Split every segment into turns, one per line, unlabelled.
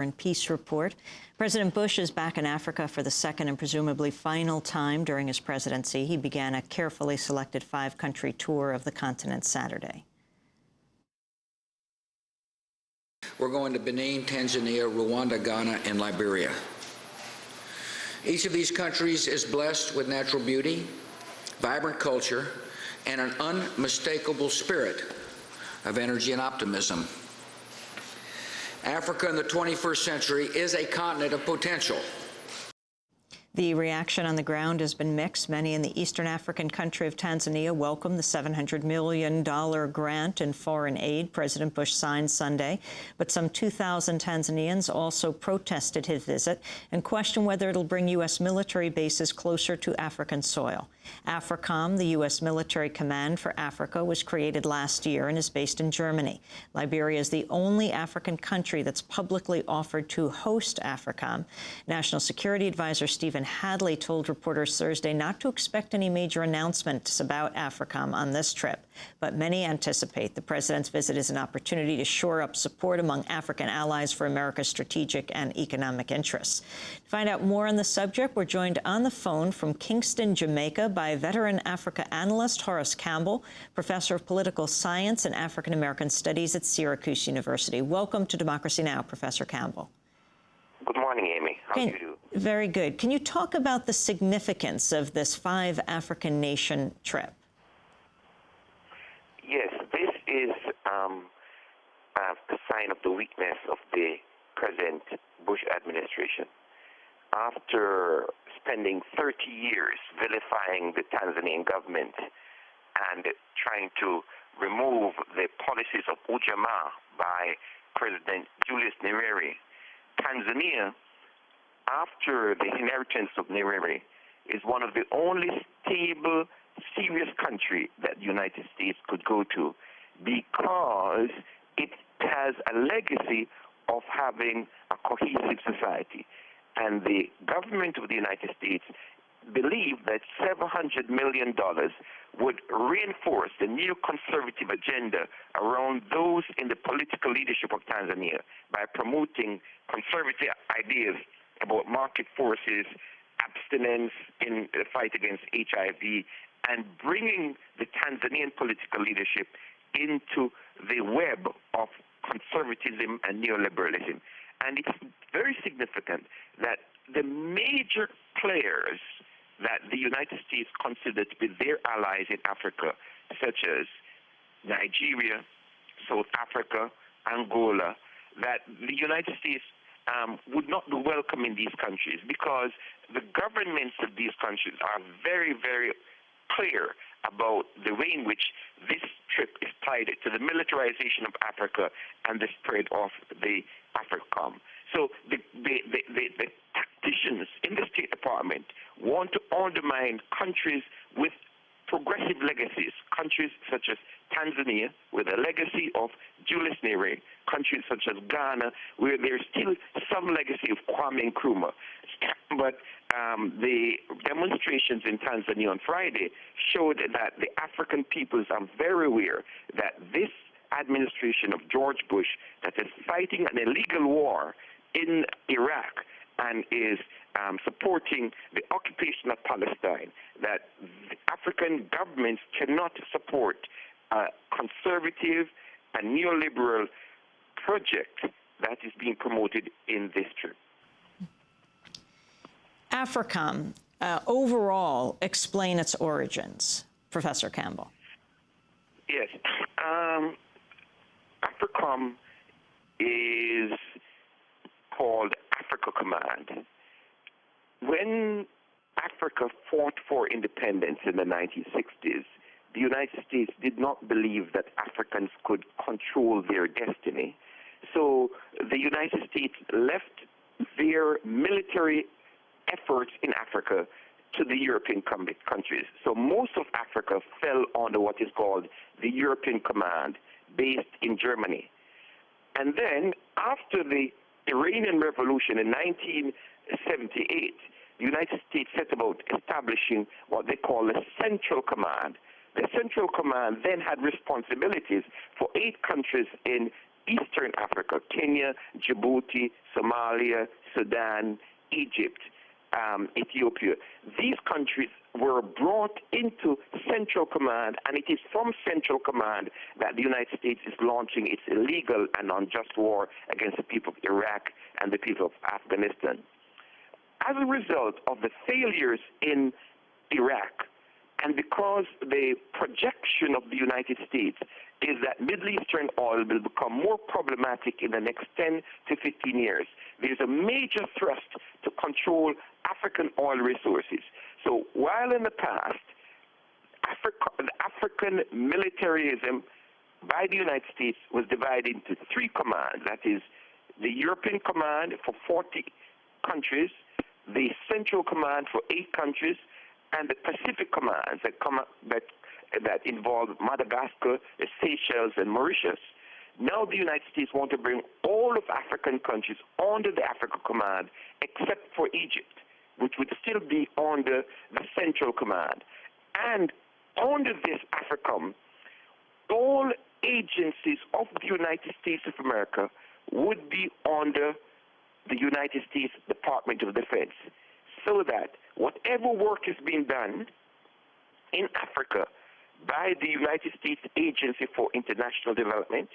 and Peace Report. President Bush is back in Africa for the second and presumably final time during his presidency. He began a carefully selected 5-country tour of the continent Saturday.
We're going to Benin, Tanzania, Rwanda, Ghana, and Liberia. Each of these countries is blessed with natural beauty, vibrant culture, and an unmistakable spirit of energy and optimism. Africa in the 21st century is a continent of potential.
The reaction on the ground has been mixed. Many in the eastern African country of Tanzania welcomed the $700 million grant in foreign aid President Bush signed Sunday. But some 2,000 Tanzanians also protested his visit and questioned whether it'll bring U.S. military bases closer to African soil. Africom, the U.S. military command for Africa, was created last year and is based in Germany. Liberia is the only African country that's publicly offered to host Africom. National Security Advisor Stephen Hadley told reporters Thursday not to expect any major announcements about Africom on this trip. But many anticipate the president's visit is an opportunity to shore up support among African allies for America's strategic and economic interests. To find out more on the subject, we're joined on the phone from Kingston, Jamaica, by veteran Africa analyst Horace Campbell, professor of political science and African American studies at Syracuse University. Welcome to Democracy Now!, Professor Campbell.
Good morning, Amy. How do you do?
Very good. Can you talk about the significance of this 5 African nation trip?
Yes, this is a sign of the weakness of the President Bush administration. After spending 30 years vilifying the Tanzanian government and trying to remove the policies of Ujamaa by President Julius Nyerere, Tanzania, after the inheritance of Nyerere, is one of the only stable, serious country that the United States could go to because it has a legacy of having a cohesive society. And the government of the United States believed that $700 million would reinforce the neoconservative agenda around those in the political leadership of Tanzania by promoting conservative ideas about market forces, abstinence in the fight against HIV, and bringing the Tanzanian political leadership into the web of conservatism and neoliberalism. And it's very significant that the major players that the United States consider to be their allies in Africa, such as Nigeria, South Africa, Angola, that the United States would not be welcome in these countries because the governments of these countries are very, very clear about the way in which this trip is tied to the militarization of Africa and the spread of the Africom. So the tacticians in the State Department want to undermine countries with progressive legacies, countries such as Tanzania, with a legacy of Julius Nyerere, countries such as Ghana, where there's still some legacy of Kwame Nkrumah. But the demonstrations in Tanzania on Friday showed that the African peoples are very aware that this administration of George Bush that is fighting an illegal war in Iraq and is supporting the occupation of Palestine, that African governments cannot support a conservative and neoliberal project that is being promoted in this trip.
Africom, overall, explain its origins, Professor Campbell.
Yes. Africom is called Africa Command. When Africa fought for independence in the 1960s, the United States did not believe that Africans could control their destiny. So the United States left their military efforts in Africa to the European countries. So most of Africa fell under what is called the European Command, based in Germany. And then after the Iranian Revolution in 1978, the United States set about establishing what they call a Central Command. The Central Command then had responsibilities for 8 countries in Eastern Africa, Kenya, Djibouti, Somalia, Sudan, Egypt, Ethiopia. These countries were brought into Central Command, and it is from Central Command that the United States is launching its illegal and unjust war against the people of Iraq and the people of Afghanistan. As a result of the failures in Iraq, and because the projection of the United States is that Middle Eastern oil will become more problematic in the next 10 to 15 years, there's a major thrust to control African oil resources. So while in the past, African militarism by the United States was divided into three commands, that is the European Command for 40 countries, the Central Command for 8 countries, and the Pacific commands that involve Madagascar, the Seychelles, and Mauritius. Now the United States want to bring all of African countries under the Africa Command, except for Egypt, which would still be under the Central Command. And under this Africom, all agencies of the United States of America would be under the United States Department of Defense, so that whatever work is being done in Africa by the United States Agency for International Development,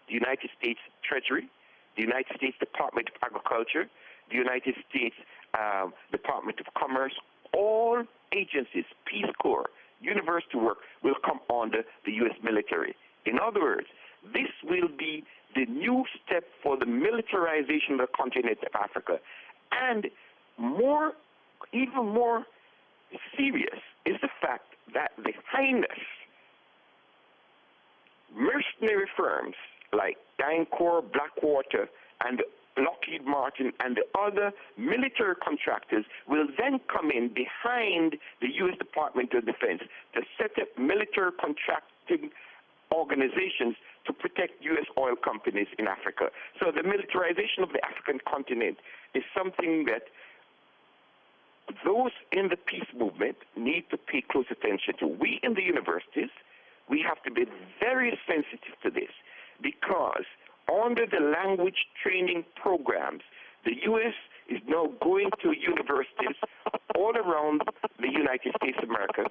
the United States Treasury, the United States Department of Agriculture, the United States Department of Commerce, all agencies, Peace Corps, university work will come under the U.S. military. In other words, this will be the new step for the militarization of the continent of Africa. And even more serious is the fact that behind us, mercenary firms like Dynacore, Blackwater, and Lockheed Martin and the other military contractors will then come in behind the U.S. Department of Defense to set up military contracting organizations to protect U.S. oil companies in Africa. So the militarization of the African continent is something that those in the peace movement need to pay close attention to. We in the universities, we have to be very sensitive to this, because under the language training programs, the U.S. is now going to universities all around the United States of America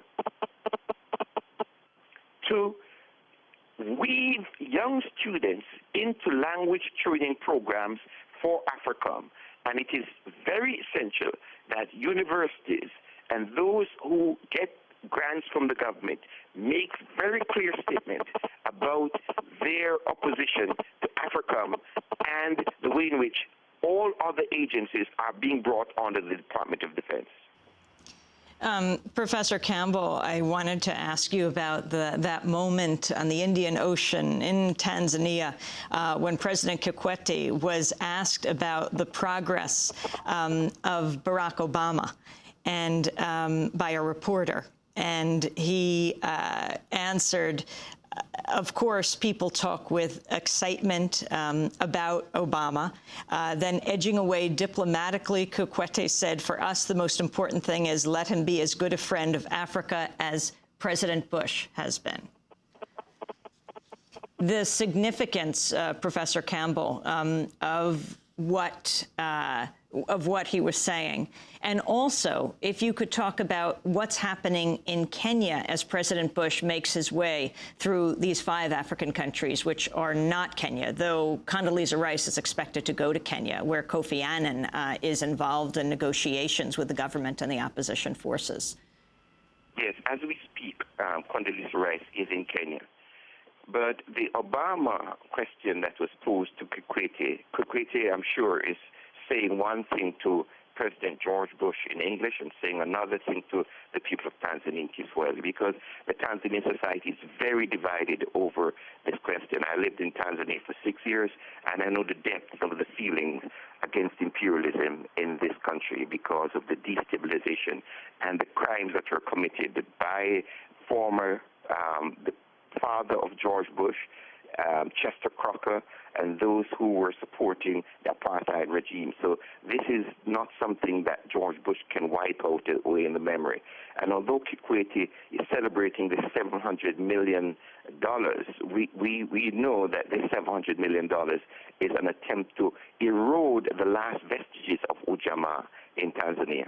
to weave young students into language training programs for Africom. And it is very essential that universities and those who get grants from the government make very clear statements about their opposition to Africom and the way in which all other agencies are being brought under the Department of Defense.
Professor Campbell, I wanted to ask you about that moment on the Indian Ocean in Tanzania when President Kikwete was asked about the progress of Barack Obama and by a reporter. And he answered, of course, people talk with excitement about Obama. Then edging away diplomatically, Kikwete said, for us, the most important thing is let him be as good a friend of Africa as President Bush has been. The significance, Professor Campbell, of what he was saying. And also, if you could talk about what's happening in Kenya as President Bush makes his way through these 5 African countries, which are not Kenya, though Condoleezza Rice is expected to go to Kenya, where Kofi Annan is involved in negotiations with the government and the opposition forces.
Yes, as we speak, Condoleezza Rice is in Kenya. But the Obama question that was posed to Kikwete, I'm sure, is saying one thing to President George Bush in English and saying another thing to the people of Tanzania in Kiswahili, because the Tanzanian society is very divided over this question. I lived in Tanzania for 6 years, and I know the depth of the feelings against imperialism in this country because of the destabilization and the crimes that were committed by the father of George Bush, Chester Crocker and those who were supporting the apartheid regime. So this is not something that George Bush can wipe out away in the memory. And although Kikwete is celebrating this $700 million, we know that this $700 million is an attempt to erode the last vestiges of Ujamaa in Tanzania.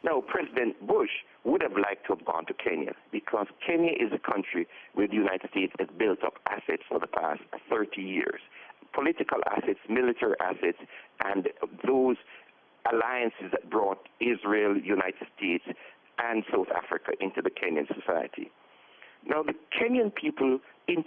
Now, President Bush would have liked to have gone to Kenya because Kenya is a country where the United States has built up assets for the past 30 years. Political assets, military assets, and those alliances that brought Israel, United States, and South Africa into the Kenyan society. Now, the Kenyan people